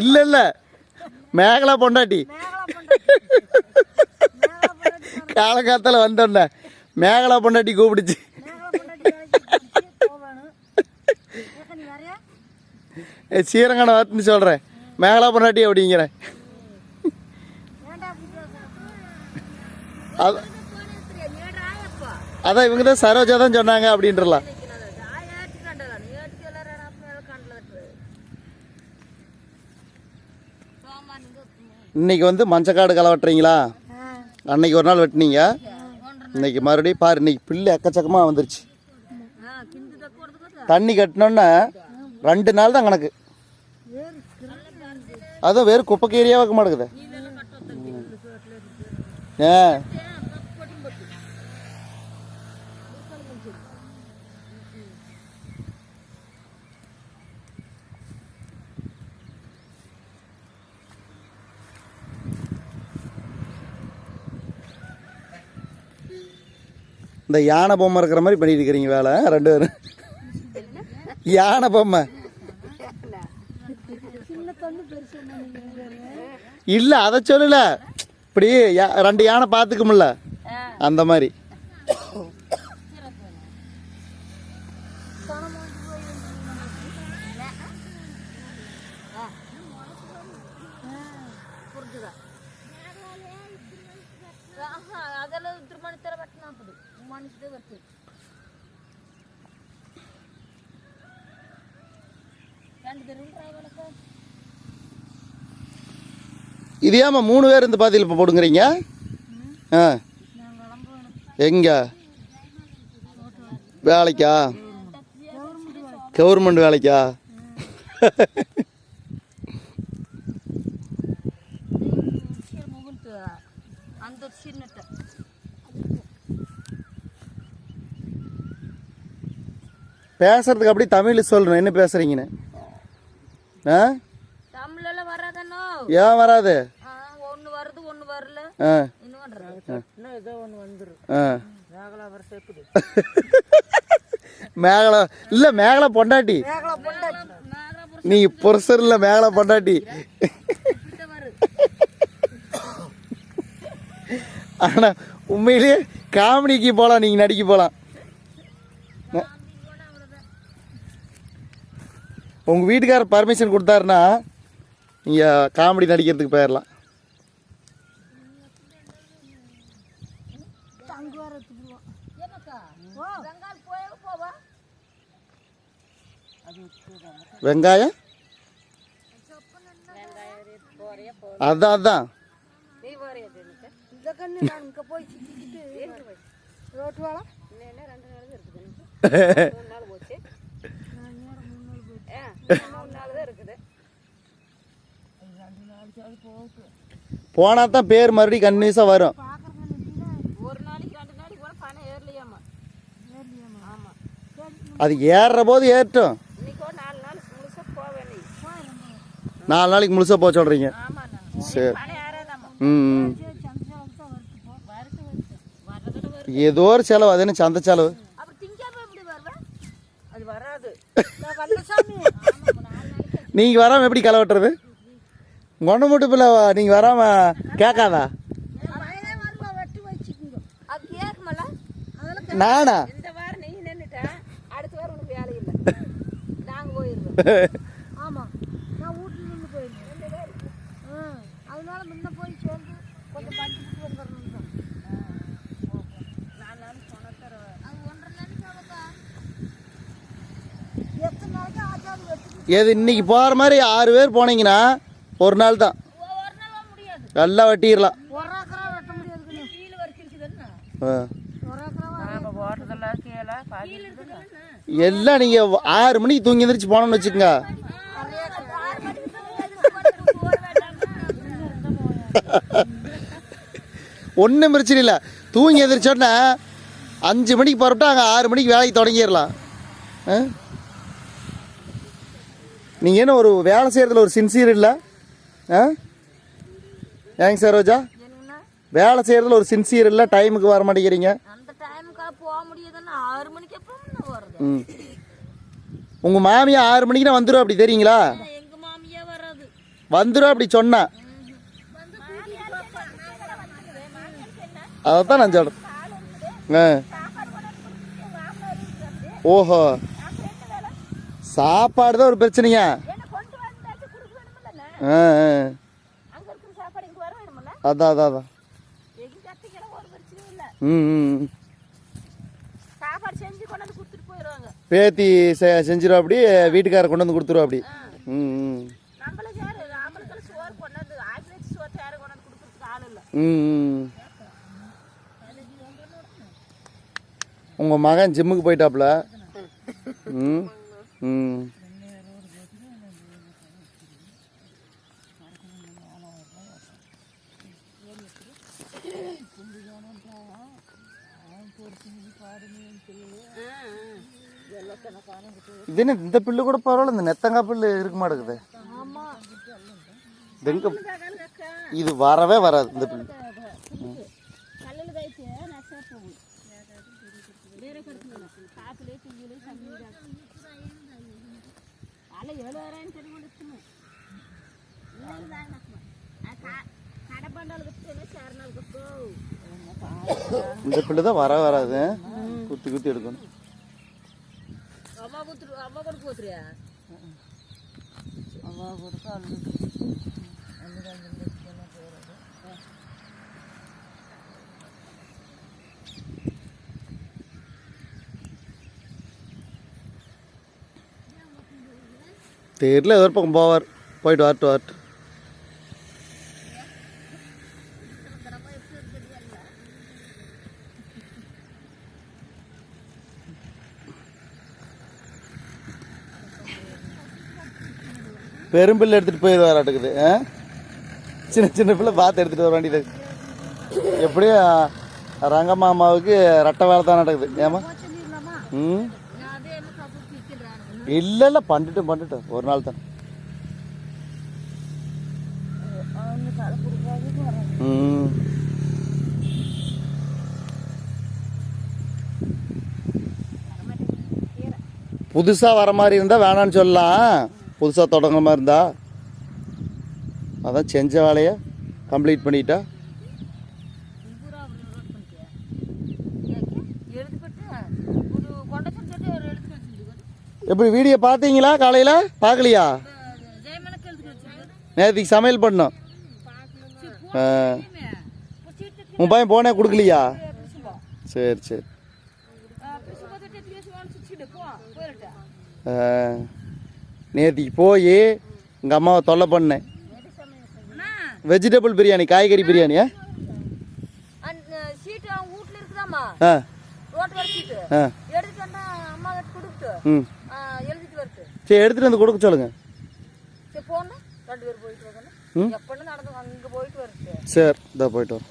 இல்ல இல்ல மேகலா பொண்டாட்டி காலங்காத்தால வந்தோன்ன மேகலா பொண்டாட்டி கூப்பிடுச்சு. சீரங்கான வார்த்தைன்னு சொல்றேன், மேகலா பொண்டாட்டி அப்படிங்கிறேன். அதான் இவங்க தான் சரோஜா தான் சொன்னாங்க அப்படின்றலாம். இன்னைக்கு வந்து மஞ்சக்காடு களை வெட்டுறீங்களா? அன்னைக்கு ஒரு நாள் வெட்டினீங்க, இன்னைக்கு மறுபடியும் பாரு. இன்னைக்கு பில்லு எக்கச்சக்கமாக வந்துருச்சு. தண்ணி கட்டினோன்னா 2 நாள் தான் கணக்கு. அதுவும் வேறு குப்பைக்கு ஏரியா வைக்க மாட்டேங்குது. இந்த யானை பொம்மை இருக்கிற மாதிரி பண்ணிட்டு இருக்கிறீங்க வேலை 2 பேரும். யானை பொம்மை இல்ல, அதை சொல்லல. இப்படி 2 யானை பார்த்துக்கும்ல, அந்த மாதிரி. இது ஏமா 3 பேர் இந்த பாதியில் இப்போ போடுங்கிறீங்க? எங்க வேலைக்கா? கவர்மெண்ட் வேலைக்கா? பேசுறதுக்கு அப்படி தமிழ் சொல்றேன், என்ன பேசுறீங்கன்னு. ஏன் வராது? மேகலா இல்ல, மேகலா பொண்டாட்டி. நீ புருஷர் இல்ல, மேகலா பொண்டாட்டி. ஆனா உண்மையிலேயே காமெடிக்கு போலாம், நீங்க நடிக்க போலாம். உங்க வீட்டுக்காரர் பர்மிஷன் கொடுத்தாருன்னா நீங்க காமெடி நடிக்கிறதுக்கு போயிடலாம். வெங்காயம் அதான் அதான் போனா தான் பேர் மறுபடியும் கன்னியூஸா வரும். அது ஏறுற போது ஏறட்டும். 4 நாளைக்கு முழுசா போக சொல்றீங்க. சரி. ஏதோ ஒரு செலவு, அது என்ன சந்தை செலவு. நீங்க வராம எப்படி களை வெட்டுறது? ஒண்ணு மட்டும் பிள்ளை நீங்க வராம கேட்காதா? நானா எது இன்னைக்கு போகிற மாதிரி 6 பேர் போனீங்கன்னா ஒரு நாள் தான் நல்லா வெட்டிடலாம். எல்லாம் நீங்கள் 6 மணிக்கு தூங்கி எந்திரிச்சு போனோம்னு வச்சுக்கோங்க. ஒன்றும் பிரச்சனை இல்லை. தூங்கி எந்திரிச்சோன்னா 5 மணிக்கு புறப்பட்டு அங்கே 6 மணிக்கு வேலைக்கு தொடங்கிடலாம். நீங்கள் என்ன ஒரு வேலை செய்கிறதுல ஒரு சின்சியர் இல்லை? ஏங்க சரோஜா, வேலை செய்கிறதுல ஒரு சின்சியர் இல்லை, டைமுக்கு வர மாட்டேங்கிறீங்க. உங்கள் மாமியா 6 மணிக்குனா வந்துடும் அப்படி தெரியுங்களா? வந்துடும் அப்படி சொன்னா அதான் நான் சொல்கிறேன். ஓஹோ, சாப்பாடு தான் ஒரு பிரச்சனையா? அதான் அதான் அதான். பேத்தி செஞ்சிடும் அப்படி, வீட்டுக்கார கொண்டு வந்து கொடுத்துருவோம் அப்படி. உங்கள் மகன் ஜிம்முக்கு போயிட்டாப்புல. இது என்ன இந்த பில்லு கூட பரவாயில்ல, இந்த நெத்தங்காய் பில்லு இருக்க மாட்டேங்குது. இது வரவே வராது இந்த பில்லு. இந்த பில்லு தான் வராது, குத்தி குத்தி எடுக்கணும். தெரியல, ஒரு பக்கம் போவார், போயிட்டு வரட்டு. பெரும்பில் எடுத்துகிட்டு போய் வராட்டுக்குது. சின்ன சின்ன பிள்ளை பார்த்து எடுத்துகிட்டு வர வேண்டியது. எப்படியும் ரங்கம்மாமாவுக்கு ரெட்டை வேலை தான் நடக்குது. ஏமா? இல்லை இல்லை, பண்ணிட்டோம் ஒரு நாள் தான். புதுசாக வர மாதிரி இருந்தால் வேணான்னு சொல்லலாம், புதுசாக தொடங்குற மாதிரி இருந்தா. அதான் செஞ்ச வேலையை கம்ப்ளீட் பண்ணிட்டா. எப்படி வீடியோ பார்த்தீங்களா? காலையில் பார்க்கலையா? நேற்றுக்கு சமையல் பண்ணோம். உன் பையன் போனே கொடுக்கலையா? சரி சரி. நேற்றுக்கு போய் எங்கள் அம்மாவை தொல்லை பண்ணேன். வெஜிடபிள் பிரியாணி, காய்கறி பிரியாணியா? சரி, எடுத்துட்டு வந்து கொடுக்க சொல்லுங்க. சரி, இதோ போயிட்டு வரோம்.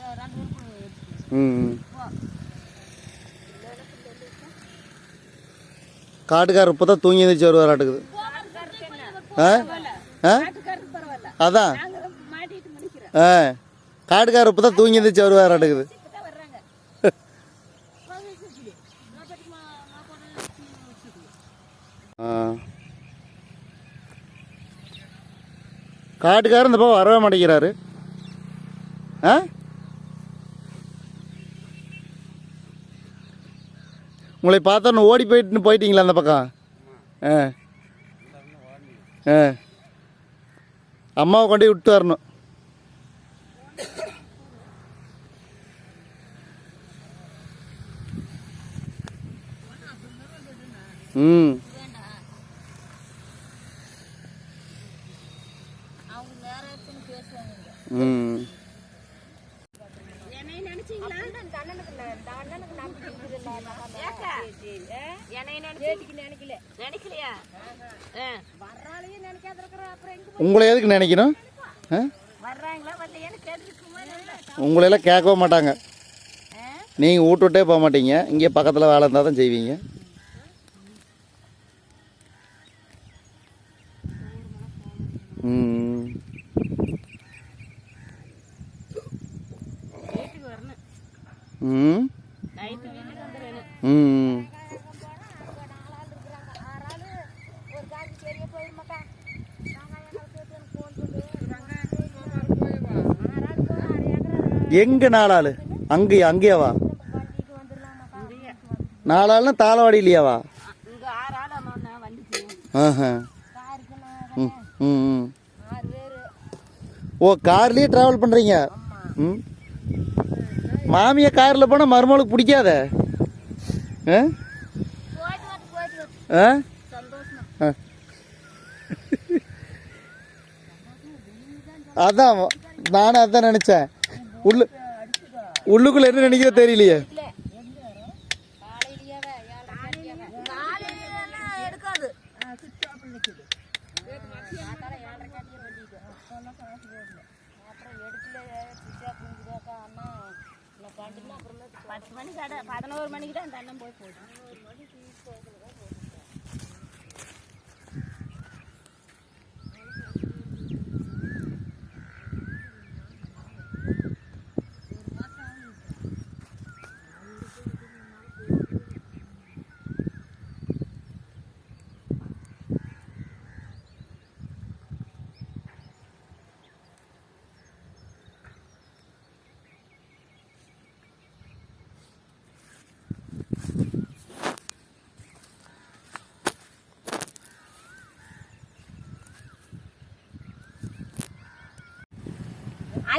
காட்டுக்காரர் இப்போ தான் தூங்கி எழுந்திரிச்சு வருவாராட்டுக்குது. அதான் காட்டுக்காரர் இப்போ தான் தூங்கி எழுந்திரிச்சு வருவாராட்டுக்குது. காட்டுக்காரர் இந்த பக்கம் வரவே மாட்டேங்கிறாரு. உங்களை பார்த்தோன்னு ஓடி போயிட்டீங்களா அந்த பக்கம்? அம்மாவை கொண்டு விட்டு வரணும். உங்களை எதுக்கு நினைக்கணும்? உங்களையெல்லாம் கேட்கவே மாட்டாங்க. நீங்கள் விட்டுட்டே போக மாட்டீங்க, இங்கே பக்கத்தில் வேலை இருந்தால் தான் செய்வீங்க. எங்க 4 ஆள்? அங்கேயாவா? 4 ஆள்னா தாளவாடி இல்லையாவா? ஓ, கார்லயே டிராவல் பண்றீங்க. மாமியா கார்ல போனா மருமகளுக்கு பிடிக்காத? அதான் நானும் அதான் நினைச்சேன். உள்ளுக்குள்ள என்ன நினைக்கிற தெரியலையே.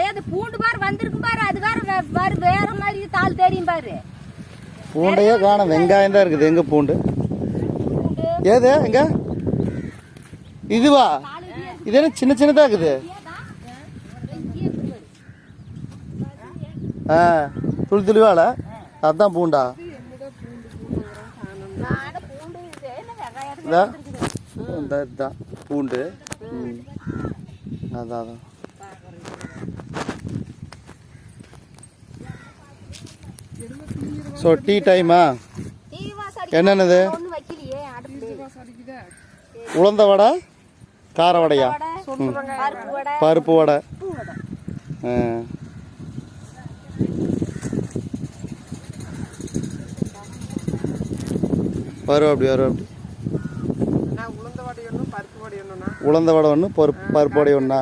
அது பூண்டு பாரு வந்திருக்கும் பாரு. அது வேற மாதிரி தாள் தெரியும் பாரு. பூண்டையே காணோம். வெங்காயம் தான் இருக்குது. எங்க பூண்டு? ஏது எங்க? இதுவா? இது என்ன சின்ன சின்னதா இருக்குது? துளி துளிவால அதான் பூண்டா? இதுதான் பூண்டு. அதான் ஸோ டீ டைமா? என்னென்னது? உளுந்த வடை, கார வடையா? பருப்பு வடை. வரும் அப்படி. உளுந்த வடை ஒன்று, பருப்பு வடை ஒன்றா?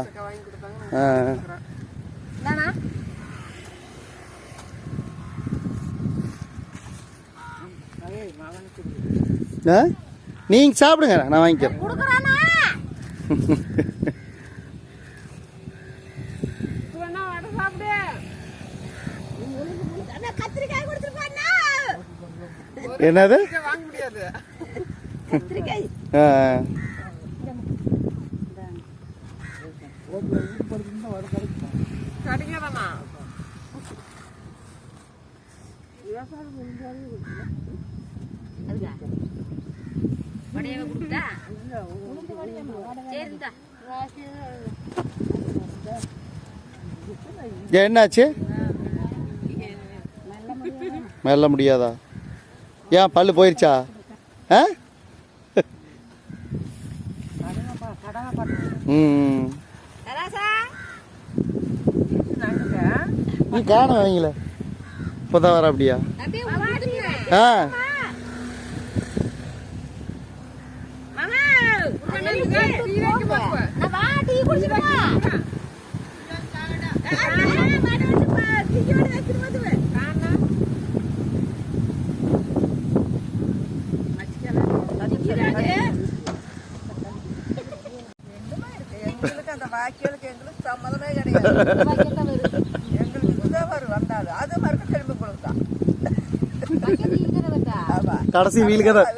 நீங்க சாப்பிடுங்க, நான் வாங்கிக்கிறேன். என்னது? என்னாச்சு? மெல்ல முடியாதா? ஏன் பல்லு போயிருச்சா? நீ காணும் வைங்கள. இப்போதான் வர அப்படியா? கடைசி வீலுக்கு தான்.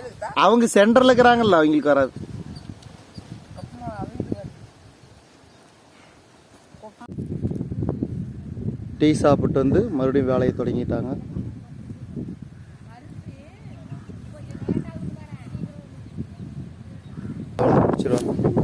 அவங்க சென்டர்ல இருக்கிறாங்கல்ல, அவங்களுக்கு வராது. டீ சாப்பிட்டு வந்து மறுபடியும் வேலையை தொடங்கிட்டாங்க. முடிச்சிருவாங்க.